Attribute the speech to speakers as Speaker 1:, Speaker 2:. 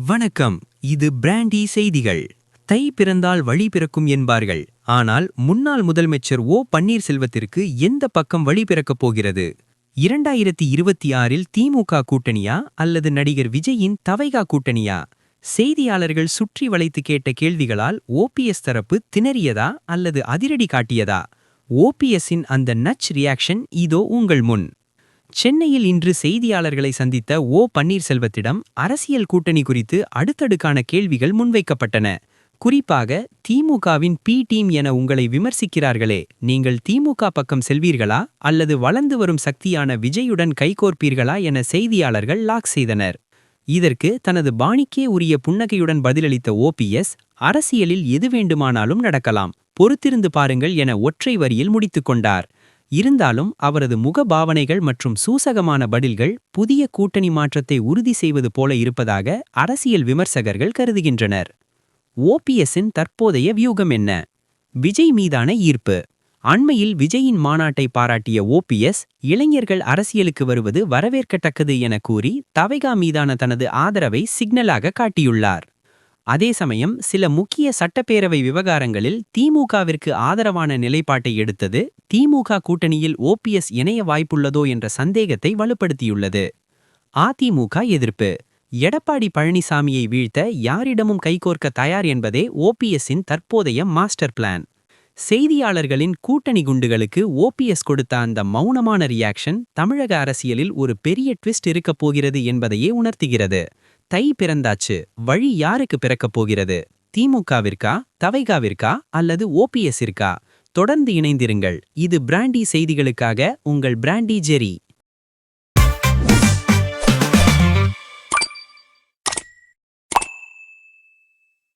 Speaker 1: வணக்கம். இது பிராண்டி செய்திகள். தை பிறந்தால் வழி பிறக்கும் என்பார்கள். ஆனால் முன்னாள் முதலமைச்சர் ஓ பன்னீர்செல்வத்திற்கு எந்த பக்கம் வழி பிறக்கப் போகிறது? 2026இல் திமுக கூட்டணியா அல்லது நடிகர் விஜயின் தவைகா கூட்டணியா? செய்தியாளர்கள் சுற்றி வளைத்து கேட்ட கேள்விகளால் ஓபிஎஸ் தரப்பு திணறியதா அல்லது அதிரடி காட்டியதா? ஓபிஎஸ்ஸின் அந்த நச் ரியாக்ஷன் இதோ உங்கள் முன். சென்னையில் இன்று செய்தியாளர்களை சந்தித்த ஓ பன்னீர்செல்வத்திடம் அரசியல் கூட்டணி குறித்து அடுத்தடுக்கான கேள்விகள் முன்வைக்கப்பட்டன. குறிப்பாக திமுகவின் பி டீம் என உங்களை விமர்சிக்கிறார்களே, நீங்கள் திமுக பக்கம் செல்வீர்களா அல்லது வளர்ந்து வரும் சக்தியான விஜயுடன் கைகோர்ப்பீர்களா என செய்தியாளர்கள் லாக் செய்தனர். இதற்கு தனது பாணிக்கே உரிய புன்னகையுடன் பதிலளித்த ஓபிஎஸ், அரசியலில் எது வேண்டுமானாலும் நடக்கலாம், பொறுத்திருந்து பாருங்கள் என ஒற்றை வரியில் முடித்துக்கொண்டார். இருந்தாலும் அவரது முக பாவனைகள் மற்றும் சூசகமான பதில்கள் புதிய கூட்டணி மாற்றத்தை உறுதி செய்வது போல இருப்பதாக அரசியல் விமர்சகர்கள் கருதுகின்றனர். ஓபிஎஸ்ஸின் தற்போதைய வியூகம் என்ன? விஜய் மீதான ஈர்ப்பு. அண்மையில் விஜயின் மாநாட்டை பாராட்டிய ஓபிஎஸ், இளைஞர்கள் அரசியலுக்கு வருவது வரவேற்கத்தக்கது என கூறி தவைகா மீதான தனது ஆதரவை சிக்னலாக காட்டியுள்ளார். அதே சமயம் சில முக்கிய சட்டப்பேரவை விவகாரங்களில் திமுகவிற்கு ஆதரவான நிலைப்பாட்டை எடுத்தது திமுக கூட்டணியில் ஓபிஎஸ் இணைய வாய்ப்புள்ளதோ என்ற சந்தேகத்தை வலுப்படுத்தியுள்ளது. அதிமுக எதிர்ப்பு. எடப்பாடி பழனிசாமியை வீழ்த்த யாரிடமும் கைகோர்க்க தயார் என்பதே ஓபிஎஸ்ஸின் தற்போதைய மாஸ்டர் பிளான். செய்தியாளர்களின் கூட்டணி குண்டுகளுக்கு ஓபிஎஸ் கொடுத்த அந்த மௌனமான ரியாக்ஷன் தமிழக அரசியலில் ஒரு பெரிய ட்விஸ்ட் இருக்கப் போகிறது என்பதையே உணர்த்துகிறது. தை பிறந்தாச்சு, வழி யாருக்கு பிறக்கப் போகிறது? திமுகவிற்கா, தவைகாவிற்கா அல்லது ஓபிஎஸ்ஸிற்கா? தொடர்ந்து இணைந்திருங்கள். இது பிராண்டி செய்திகளுக்காக உங்கள் பிராண்டி ஜெரி.